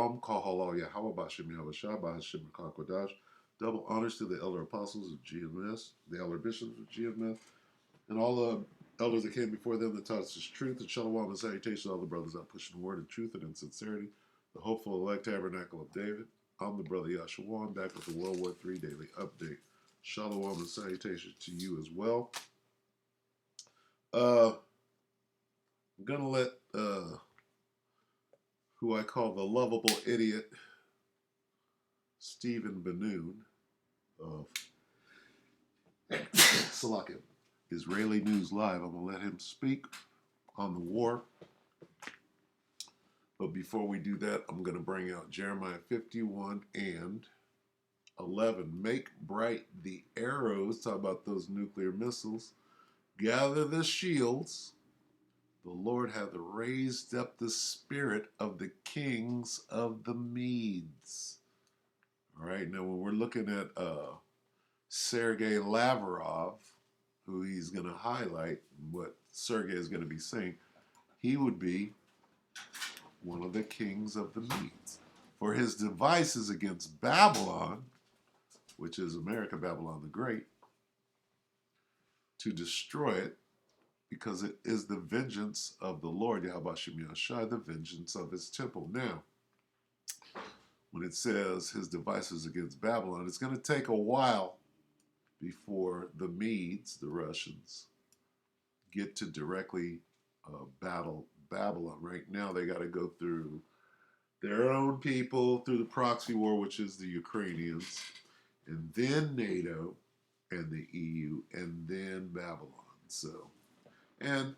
Shalom, Kahala Yahweh Bashem Yahweh Shah, Bahashem Kakwadash. Double honors to the elder apostles of GMS, the elder bishops of GMS, and all the elders that came before them that taught us this truth. And Shalom and salutation to all the brothers out pushing the word in truth and in sincerity. The hopeful elect tabernacle of David. I'm the brother Yashawan, back with the World War III Daily Update. Shalom and salutation to you as well. I'm going to let who I call the lovable idiot, Stephen Benoon of Salakia, Israeli News Live. I'm going to let him speak on the war. But before we do that, I'm going to bring out Jeremiah 51 and 11. Make bright the arrows, talk about those nuclear missiles. Gather the shields. The Lord hath raised up the spirit of the kings of the Medes. All right, now when we're looking at Sergei Lavrov, who he's going to highlight, what Sergei is going to be saying, he would be one of the kings of the Medes. For his devices against Babylon, which is America, Babylon the Great, to destroy it, because it is the vengeance of the Lord, Yahweh Shem Yahshai, the vengeance of his temple. Now, when it says his devices against Babylon, it's going to take a while before the Medes, the Russians, get to directly battle Babylon. Right now, they got to go through their own people, through the proxy war, which is the Ukrainians, and then NATO and the EU, and then Babylon. So, and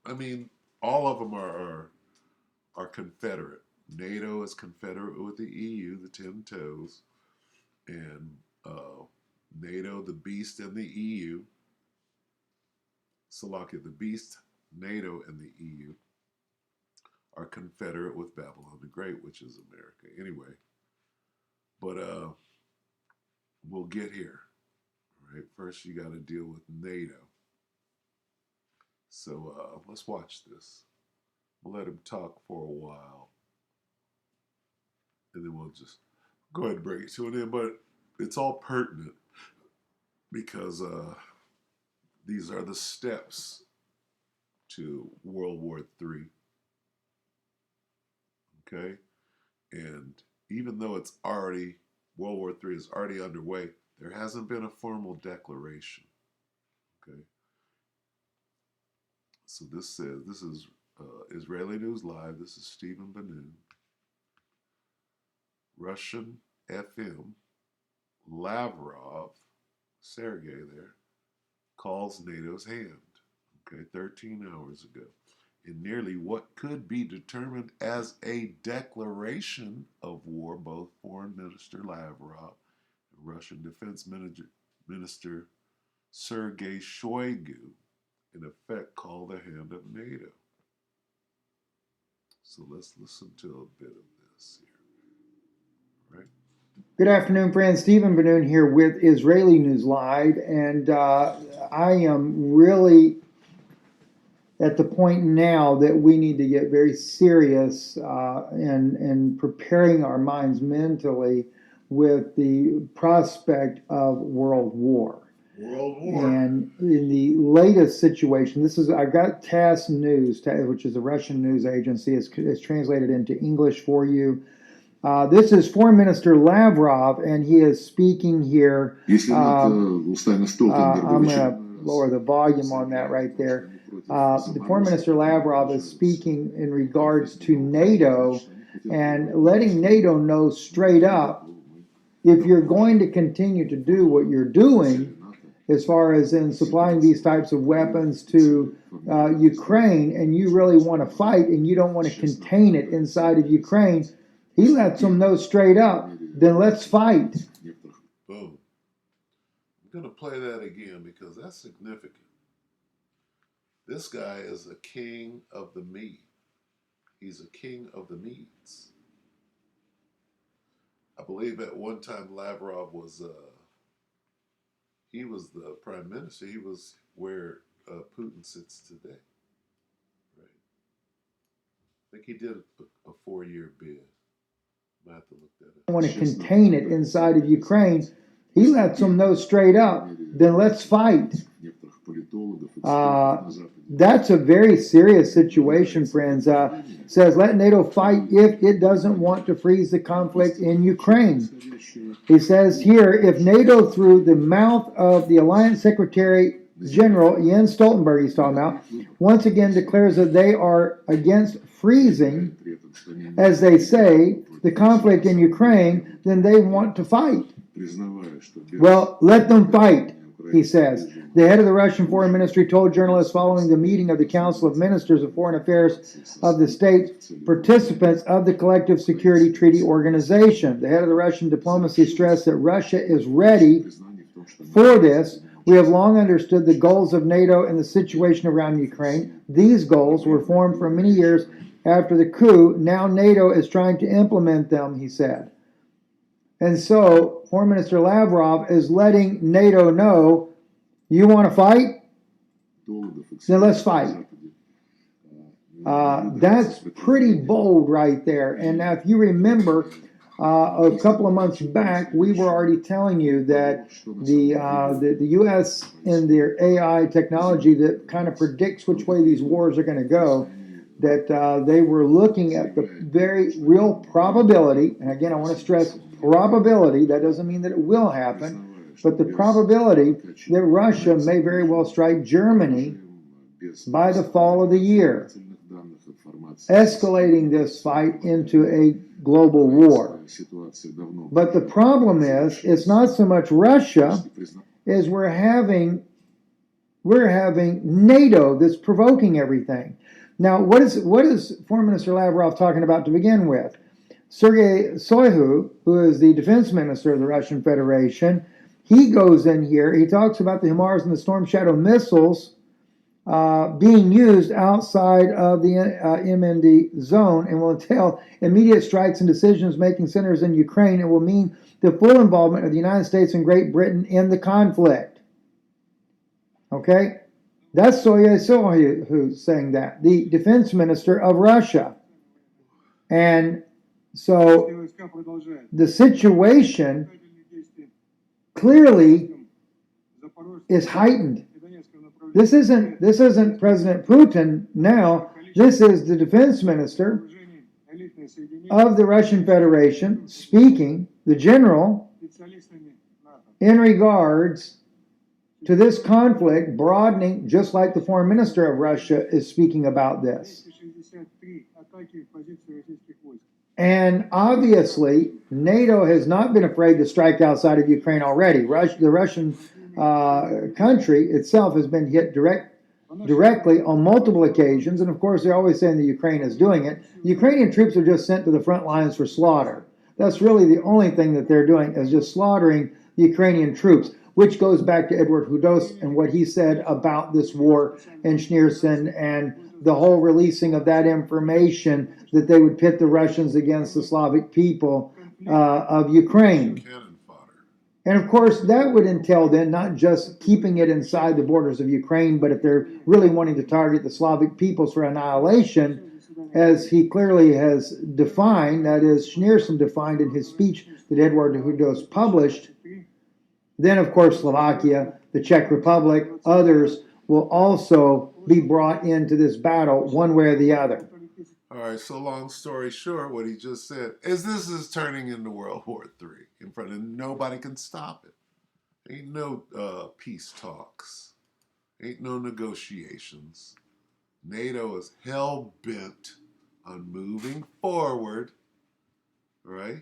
I mean, all of them are confederate. NATO is confederate with the EU, the 10 toes, and NATO, the beast, and the EU. Salakia, the beast, NATO, and the EU are confederate with Babylon the Great, which is America. Anyway, but we'll get here. All right, first you got to deal with NATO. So let's watch this. We'll let him talk for a while, and then we'll just go ahead and bring it to an end. But it's all pertinent because these are the steps to World War III. Okay? And even though it's already, World War III is already underway, there hasn't been a formal declaration. Okay? So this says, this is Israeli News Live. This is Stephen Benoon. Russian FM, Lavrov, Sergei there, calls NATO's hand. Okay, 13 hours ago. In nearly what could be determined as a declaration of war, both Foreign Minister Lavrov and Russian Defense Minister Sergei Shoigu, in effect, call the hand of NATO. So let's listen to a bit of this here. Right? Good afternoon, friends. Stephen Benoon here with Israeli News Live, and I am really at the point now that we need to get very serious in preparing our minds mentally with the prospect of world war. World War. And in the latest situation, I've got TASS News, which is a Russian news agency. It's translated into English for you. This is Foreign Minister Lavrov, and he is speaking here. I'm going to lower the volume on that right there. The Foreign Minister Lavrov is speaking in regards to NATO and letting NATO know straight up, if you're going to continue to do what you're doing, as far as in supplying these types of weapons to Ukraine, and you really want to fight and you don't want to contain it inside of Ukraine, he lets them know straight up, then let's fight. Boom. I'm going to play that again because that's significant. This guy is a king of the Medes. He's a king of the Medes. I believe at one time Lavrov was, he was the prime minister. He was where Putin sits today. Right. I think he did a 4-year bid. I have to look that up. Want to contain it inside of Ukraine, he lets them know straight up, then let's fight. That's a very serious situation, friends. Says, let NATO fight if it doesn't want to freeze the conflict in Ukraine. He says here, if NATO, through the mouth of the Alliance Secretary General Jens Stoltenberg, he's talking about, once again declares that they are against freezing, as they say, the conflict in Ukraine, then they want to fight. Well, let them fight, he says. The head of the Russian Foreign Ministry told journalists following the meeting of the Council of Ministers of Foreign Affairs of the states participants of the Collective Security Treaty Organization. The head of the Russian diplomacy stressed that Russia is ready for this. We have long understood the goals of NATO and the situation around Ukraine. These goals were formed for many years after the coup. Now NATO is trying to implement them, he said. And so, Foreign Minister Lavrov is letting NATO know, you want to fight? Then let's fight. That's pretty bold right there. And now, if you remember, a couple of months back, we were already telling you that the U.S. in their AI technology that kind of predicts which way these wars are going to go, that they were looking at the very real probability, and again, I want to stress probability, that doesn't mean that it will happen, but the probability that Russia may very well strike Germany by the fall of the year, escalating this fight into a global war. But the problem is, it's not so much Russia as we're having NATO that's provoking everything. Now, what is Foreign Minister Lavrov talking about to begin with? Sergei Shoigu, who is the defense minister of the Russian Federation, he goes in here, he talks about the HIMARS and the Storm Shadow missiles being used outside of the MND zone and will entail immediate strikes and decisions-making centers in Ukraine. It will mean the full involvement of the United States and Great Britain in the conflict. Okay? That's Shoigu who's saying that, the defense minister of Russia. And so the situation clearly is heightened. This isn't President Putin now. This is the defense minister of the Russian Federation speaking, the general, in regards to this conflict broadening, just like the foreign minister of Russia is speaking about this. And obviously, NATO has not been afraid to strike outside of Ukraine already. The Russian country itself has been hit directly on multiple occasions, and of course, they're always saying that Ukraine is doing it. The Ukrainian troops are just sent to the front lines for slaughter. That's really the only thing that they're doing, is just slaughtering the Ukrainian troops, which goes back to Edward Hudos and what he said about this war in Schneerson and the whole releasing of that information that they would pit the Russians against the Slavic people of Ukraine. And of course, that would entail then not just keeping it inside the borders of Ukraine, but if they're really wanting to target the Slavic peoples for annihilation, as he clearly has defined, that is, Schneerson defined in his speech that Edward Hudos published, then of course Slovakia, the Czech Republic, others will also be brought into this battle one way or the other. All right, so long story short, what he just said is this is turning into World War III in front of nobody can stop it. Ain't no peace talks. Ain't no negotiations. NATO is hell-bent on moving forward, right?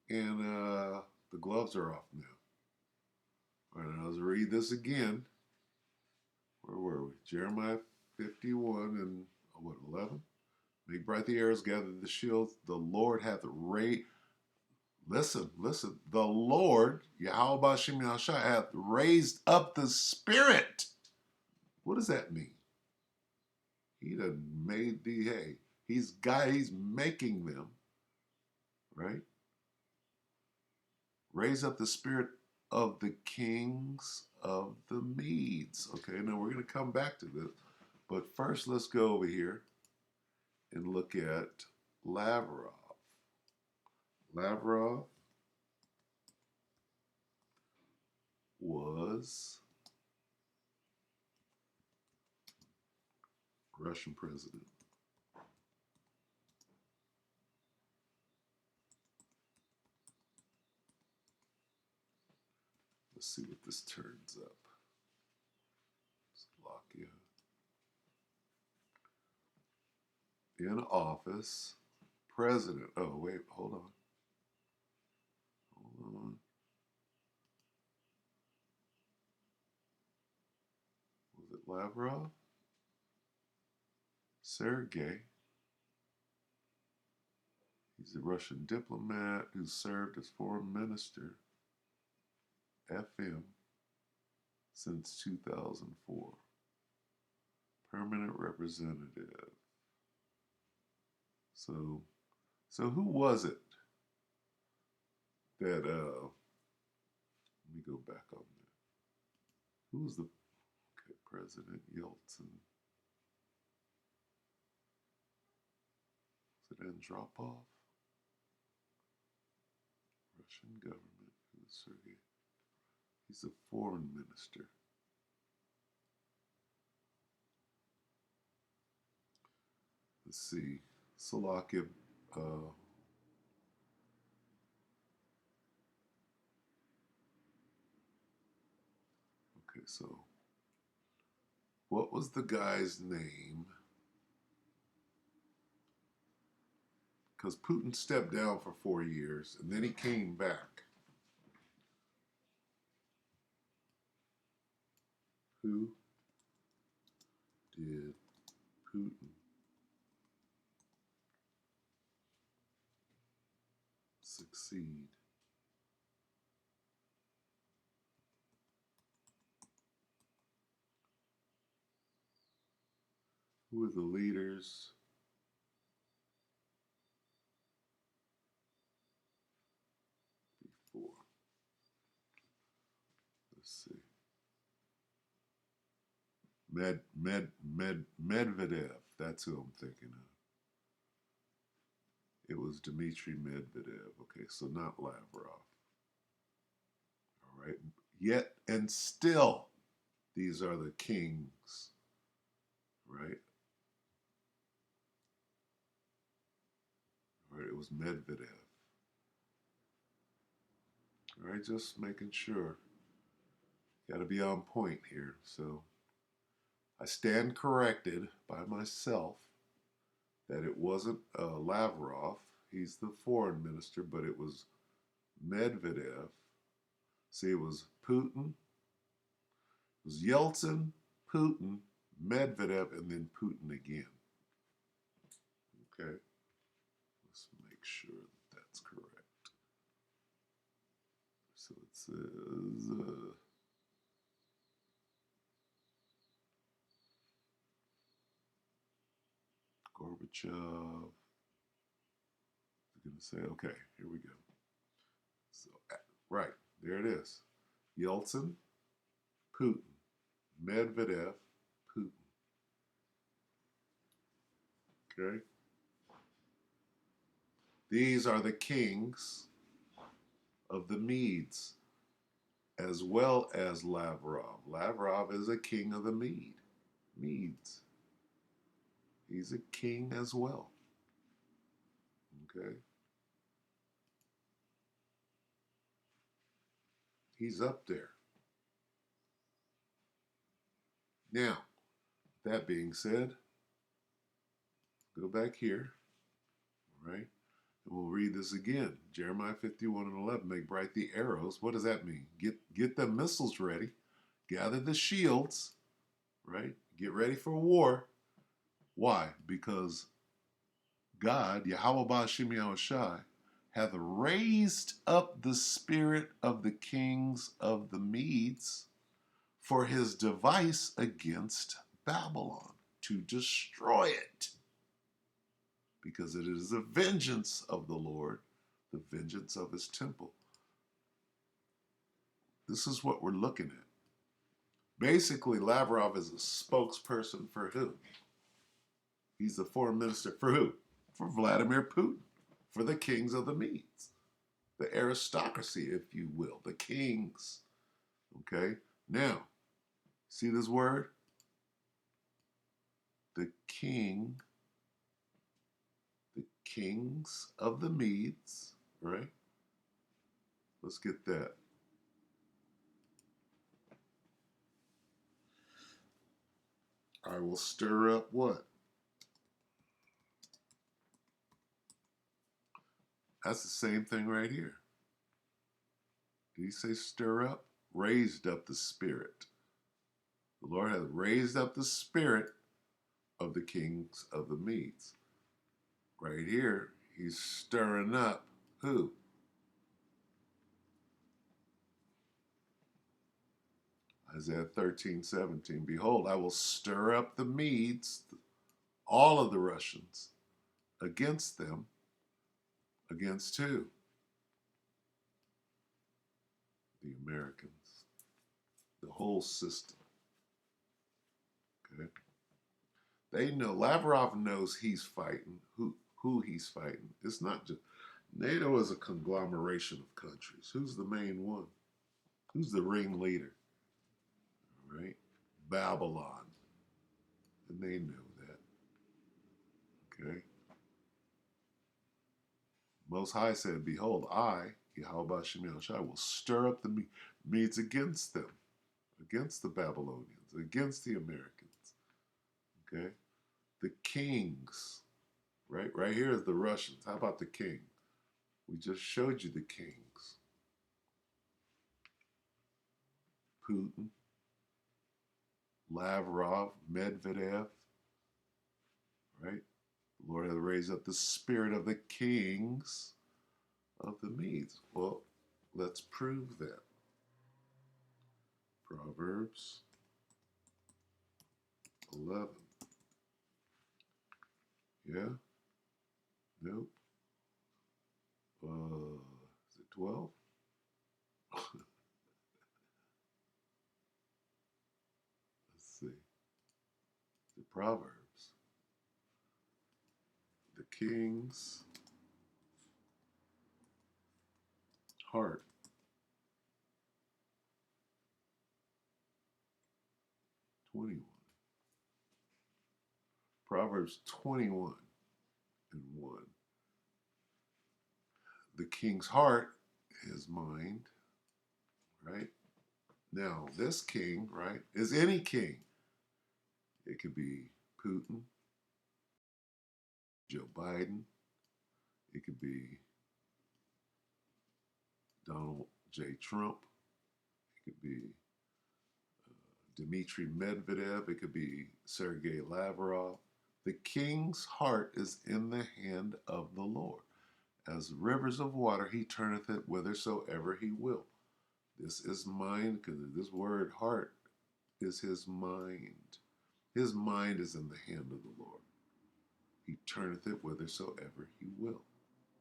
And the gloves are off now. All right, let's read this again. Where were we? Jeremiah 51 and what, 11? Make bright the arrows, gather the shields. The Lord hath listen. The Lord, Yahweh Bashim Yahshua, hath raised up the spirit. What does that mean? He done made the hay. He's making them, right? Raise up the spirit of the kings of the Medes. Okay, now we're going to come back to this. But first, let's go over here and look at Lavrov. Lavrov was Russian president. Let's see what this turns up. Slovakia. In office, president. Oh, wait, hold on. Hold on. Was it Lavrov? Sergei. He's a Russian diplomat who served as foreign minister, FM, since 2004. Permanent representative. So who was it that, let me go back on that. Who was the, okay, President Yeltsin? Was it Andropov? Russian government. Who's Sergei? He's a foreign minister. Let's see. Slovakia. Okay, so what was the guy's name? Because Putin stepped down for 4 years and then he came back. Who did Putin succeed? Who are the leaders before? Let's see. Medvedev. That's who I'm thinking of. It was Dmitry Medvedev. Okay, so not Lavrov. All right. Yet and still, these are the kings, right? All right, it was Medvedev. All right, just making sure. Got to be on point here. So I stand corrected by myself that it wasn't Lavrov. He's the foreign minister, but it was Medvedev. See, it was Putin. It was Yeltsin, Putin, Medvedev, and then Putin again. Okay. Let's make sure that that's correct. So it says Gorbachev. I'm going to say, okay, here we go. So, right, there it is. Yeltsin, Putin, Medvedev, Putin. Okay? These are the kings of the Medes, as well as Lavrov. Lavrov is a king of the Medes. He's a king as well. Okay? He's up there. Now, that being said, go back here, right? And we'll read this again. Jeremiah 51 and 11, make bright the arrows. What does that mean? Get the missiles ready. Gather the shields, right? Get ready for war. Why? Because God, Yahweh Ba'ashim Yahushai, hath raised up the spirit of the kings of the Medes for his device against Babylon, to destroy it. Because it is the vengeance of the Lord, the vengeance of his temple. This is what we're looking at. Basically, Lavrov is a spokesperson for who? He's the foreign minister for who? For Vladimir Putin, for the kings of the Medes. the aristocracy, if you will, the kings. Okay? Now, see this word? The king, the kings of the Medes, right? Let's get that. I will stir up what? That's the same thing right here. Did he say stir up? Raised up the spirit. The Lord has raised up the spirit of the kings of the Medes. Right here, he's stirring up who? Isaiah 13:17. Behold, I will stir up the Medes, all of the Russians, against them. Against who? The Americans. The whole system. Okay. They know, Lavrov knows he's fighting, who he's fighting. It's not just, NATO is a conglomeration of countries. Who's the main one? Who's the ringleader? Right? Babylon. And they know that. Okay? Most High said, behold, I, Yahweh Shem Shai, will stir up the Medes against them, against the Babylonians, against the Americans. Okay? The kings, right? Right here is the Russians. How about the king? We just showed you the kings. Putin, Lavrov, Medvedev, right? The Lord has raised up the spirit of the kings of the Medes. Well, let's prove that. Proverbs 11. Yeah? Nope. Is it 12? Let's see. The Proverbs. The king's heart. '21. Proverbs 21 and 1. The king's heart, his mind, right? Now, this king, right, is any king. It could be Putin, Joe Biden. It could be Donald J. Trump. It could be Dmitry Medvedev. It could be Sergei Lavrov. The king's heart is in the hand of the Lord. As rivers of water, he turneth it whithersoever he will. This is mind, because this word heart is his mind. His mind is in the hand of the Lord. He turneth it whithersoever he will.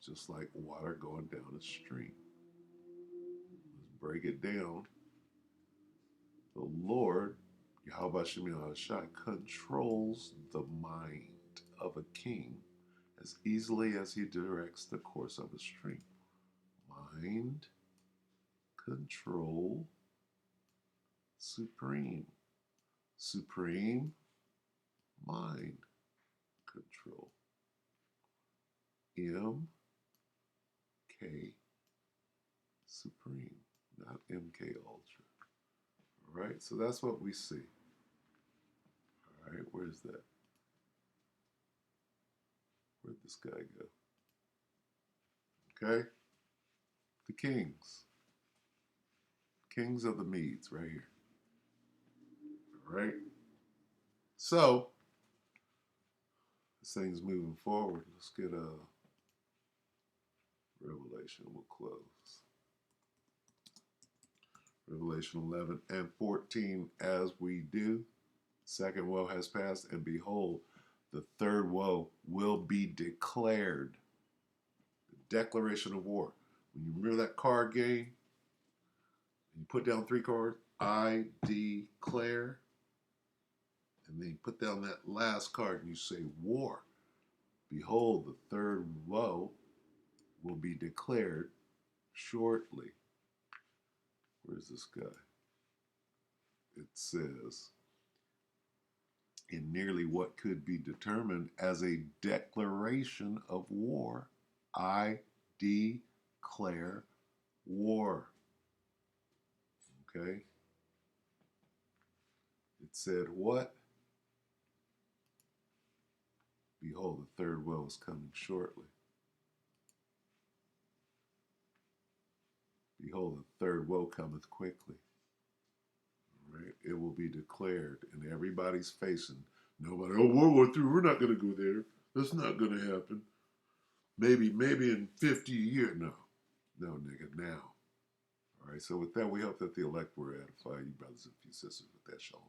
Just like water going down a stream. Let's break it down. The Lord, Yahweh Shem Shai, controls the mind of a king as easily as he directs the course of a stream. Mind, control, supreme. Supreme, mind, control. M, K, supreme, not MK Ultra. All right, so that's what we see. All right, where's that? Where'd this guy go? Okay, the kings. Kings of the Medes, right here. All right, so this thing's moving forward. Let's get a Revelation. We'll close. Revelation 11 and 14, as we do. Second woe has passed, and behold, the third woe will be declared. The declaration of war. When you remember that card game, and you put down 3 cards, I declare, and then you put down that last card and you say war. Behold, the third woe will be declared. shortly. Where's this guy? It says, in nearly what could be determined as a declaration of war, I declare war. Okay? It said what? Behold, the third woe is coming shortly. Behold, the third woe cometh quickly. Right? It will be declared, and everybody's facing. Nobody, oh, World War III, we're not going to go there. That's not going to happen. Maybe in 50 years. No, nigga, now. All right, so with that, we hope that the elect were edified, you brothers and sisters, with that shalom.